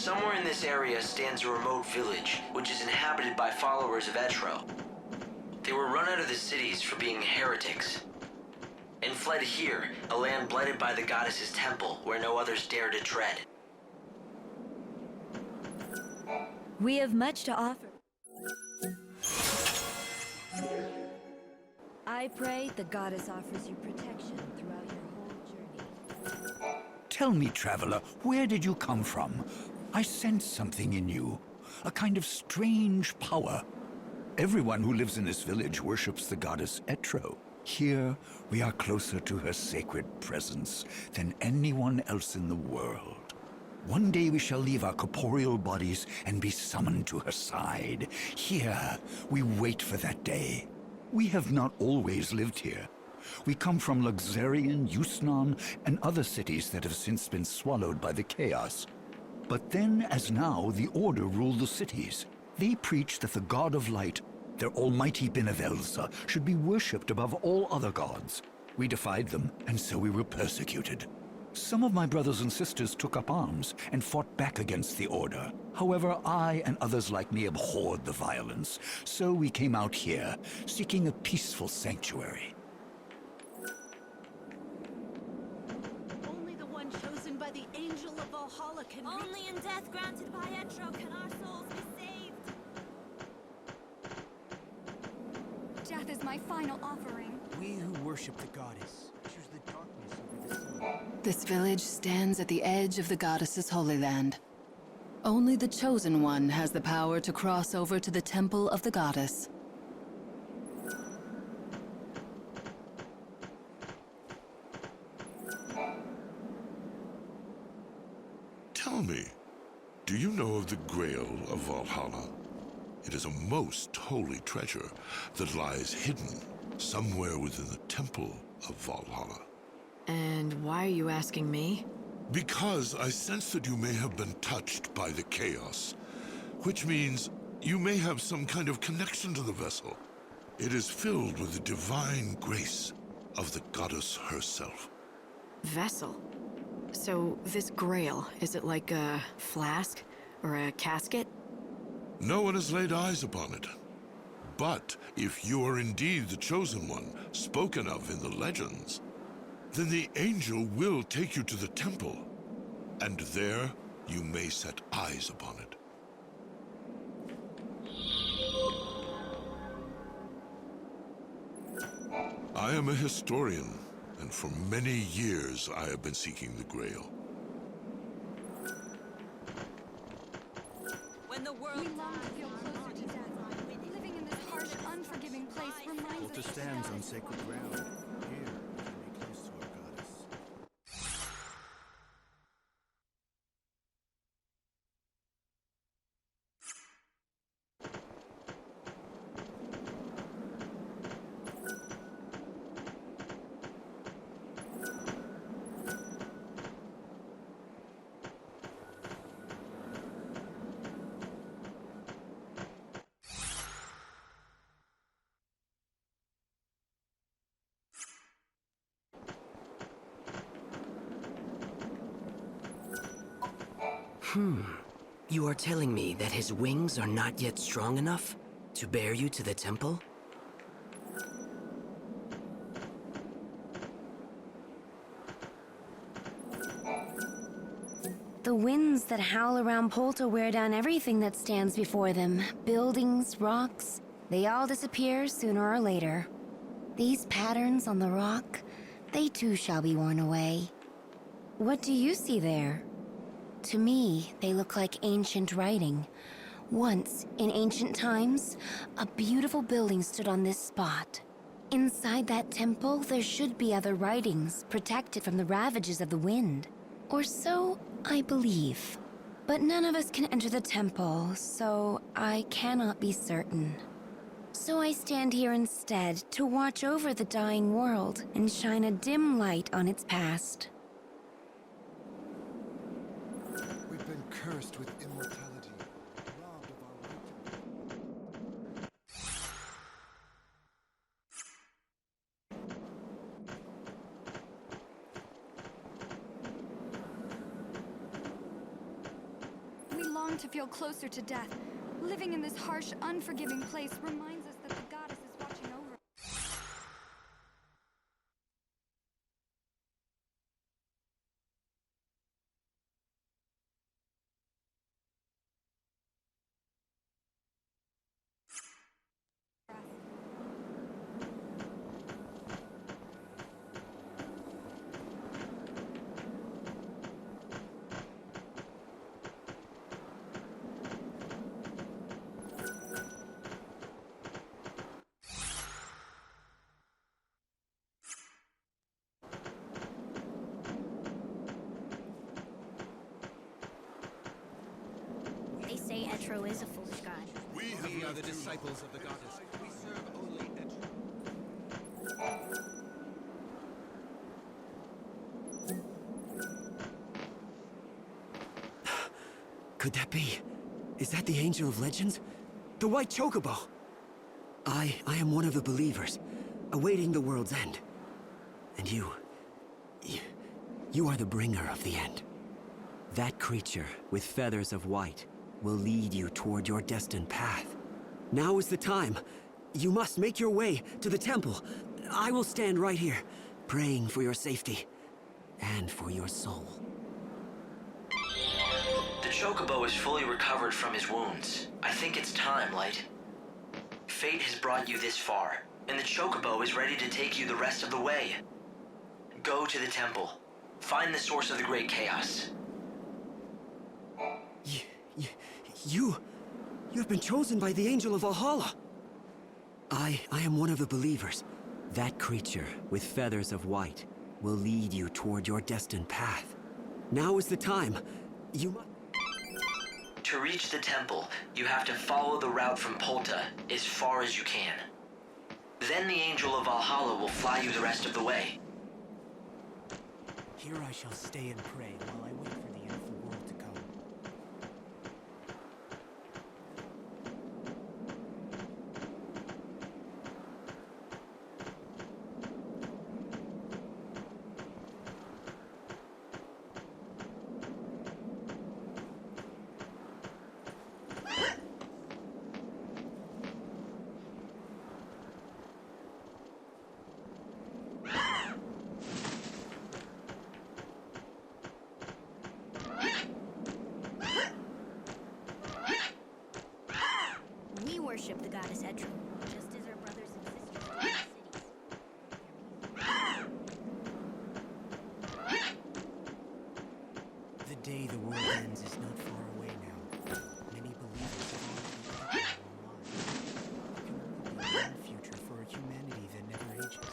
Somewhere in this area stands a remote village, which is inhabited by followers of Etro. They were run out of the cities for being heretics, and fled here, a land blighted by the goddess's temple, where no others dare to tread. We have much to offer. I pray the goddess offers you protection throughout your whole journey. Tell me, traveler, where did you come from? I sense something in you, a kind of strange power. Everyone who lives in this village worships the goddess Etro. Here, we are closer to her sacred presence than anyone else in the world. One day we shall leave our corporeal bodies and be summoned to her side. Here, we wait for that day. We have not always lived here. We come from Luxarian, Yusnan, and other cities that have since been swallowed by the chaos. But then, as now, the Order rule the cities. They preach that the God of Light, their almighty Benevelza, should be worshipped above all other gods. We defied them, and so we were persecuted. Some of my brothers and sisters took up arms and fought back against the Order. However, I and others like me abhorred the violence, so we came out here, seeking a peaceful sanctuary. Only the one chosen by the Angel of Valhalla can Only in death granted by Etro can our souls be saved. Death is my final offering. We who worship the goddess choose the darkness over the sun. This village stands at the edge of the goddess's holy land. Only the Chosen One has the power to cross over to the temple of the goddess. Tell me, do you know of the Grail of Valhalla? It is a most holy treasure that lies hidden somewhere within the temple of Valhalla. And why are you asking me? Because I sense that you may have been touched by the chaos, which means you may have some kind of connection to the vessel. It is filled with the divine grace of the goddess herself. Vessel? So this grail, is it like a flask or a casket? No one has laid eyes upon it. But if you are indeed the Chosen One, spoken of in the legends, then the angel will take you to the temple, and there you may set eyes upon it. I am a historian, and for many years I have been seeking the Grail. When the world We long to feel closer to death. Living in this harsh, unforgiving place reminds us Altar of stands death. on sacred ground. Here, we can be close to our goddess. You are telling me that his wings are not yet strong enough to bear you to the temple? The winds that howl around Polta wear down everything that stands before them. Buildings, rocks, they all disappear sooner or later. These patterns on the rock, they too shall be worn away. What do you see there? To me, they look like ancient writing. Once, in ancient times, a beautiful building stood on this spot. Inside that temple, there should be other writings, protected from the ravages of the wind. Or so I believe. But none of us can enter the temple, so I cannot be certain. So I stand here instead to watch over the dying world and shine a dim light on its past. We've been cursed with immortality, robbed of our right. We long to feel closer to death. Living in this harsh, unforgiving place reminds us that the goddess is watching over. They say Etro is a foolish god. We are the disciples of the goddess. We serve only Could that be? Is that the Angel of Legends? The White Chocobo! I am one of the believers, awaiting the world's end. And you are the bringer of the end. That creature with feathers of white will lead you toward your destined path. Now is the time. You must make your way to the temple. I will stand right here, praying for your safety and for your soul. The Chocobo is fully recovered from his wounds. I think it's time, Light. Fate has brought you this far, and the Chocobo is ready to take you the rest of the way. Go to the temple. Find the source of the Great Chaos. You have been chosen by the Angel of Valhalla. I am one of the believers. That creature with feathers of white will lead you toward your destined path. Now is the time. You must... To reach the temple, you have to follow the route from Polta as far as you can. Then the Angel of Valhalla will fly you the rest of the way. Here I shall stay and pray while I wait for the end of the world to come. We worship the goddess Etro, just as our brothers and sisters do in the cities. The day the world ends is not far away now. Many believers have already taken their own lives. There can only be one future for a humanity that never ages.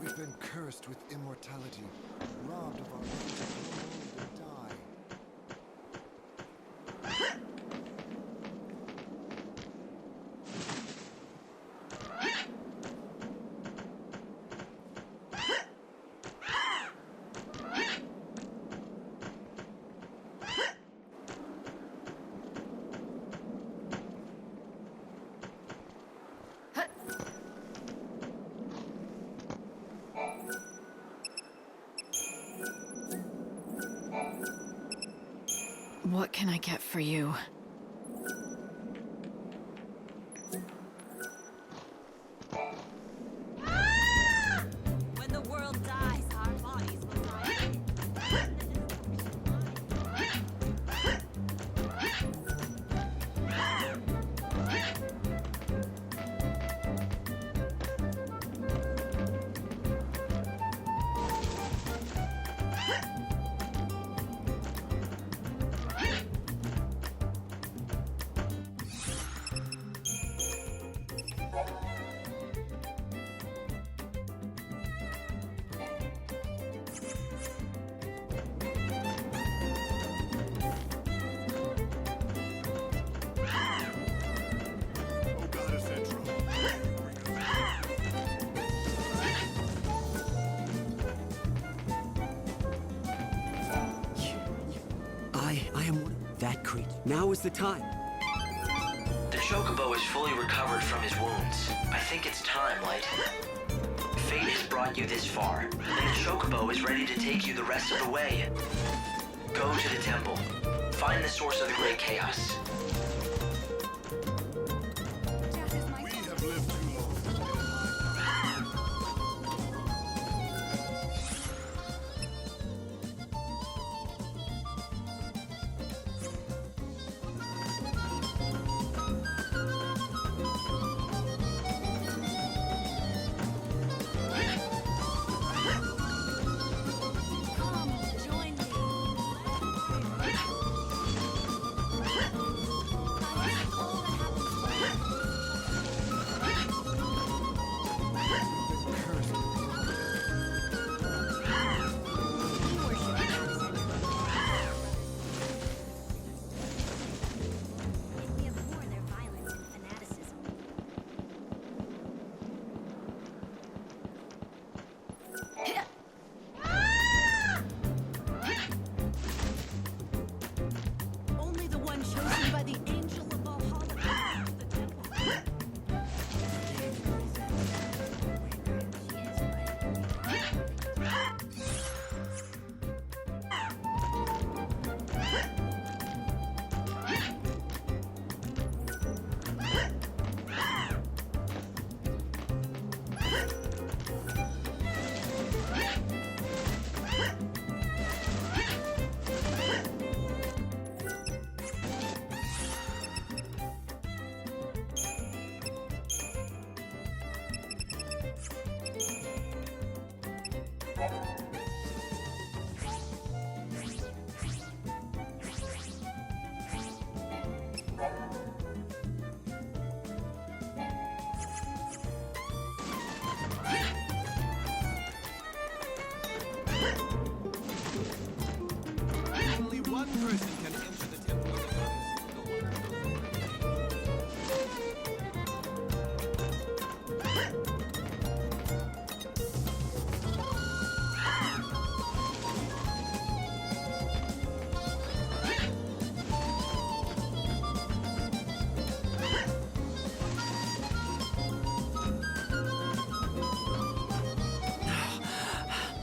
We've been cursed with immortality, robbed of our right to grow old and die. What can I get for you? When the world dies, our bodies will die. I am one. That creature. Now is the time. The Chocobo is fully recovered from his wounds. I think it's time, Light. fate has brought you this far, and the Chocobo is ready to take you the rest of the way. Go to the temple. Find the source of the Great Chaos. Death is my We have lived too long. Come, join me. Cursed with We abhor their violence and fanaticism. Only the one chosen by the angel of Valhalla. The temple. Only one person can enter the temple of the goddess. The one.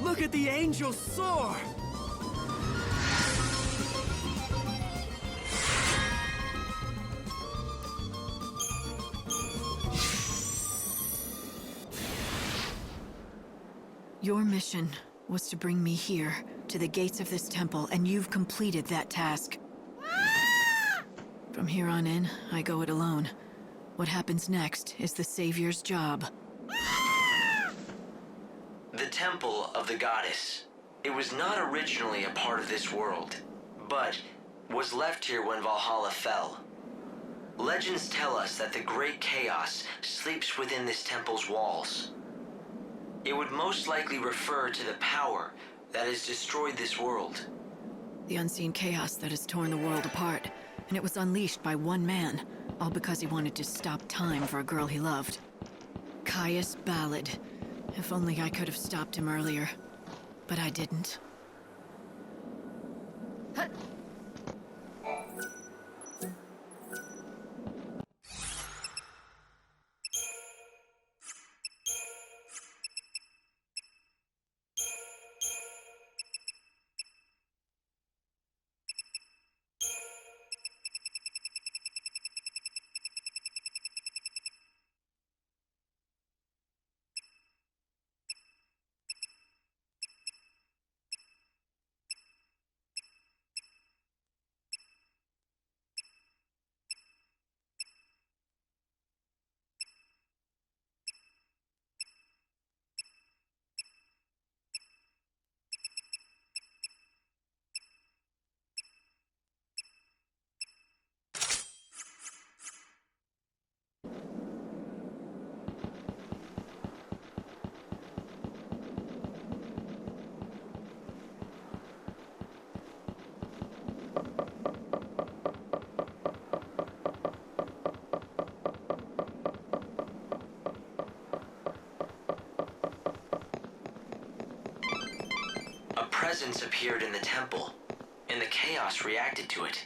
Look at the angel soar! Your mission was to bring me here, to the gates of this temple, and you've completed that task. From here on in, I go it alone. What happens next is the Savior's job. The Temple of the Goddess. It was not originally a part of this world, but was left here when Valhalla fell. Legends tell us that the Great Chaos sleeps within this temple's walls. It would most likely refer to the power that has destroyed this world. The unseen chaos that has torn the world apart, and it was unleashed by one man, all because he wanted to stop time for a girl he loved. Caius Ballad. If only I could have stopped him earlier. But I didn't. A presence appeared in the temple, and the chaos reacted to it.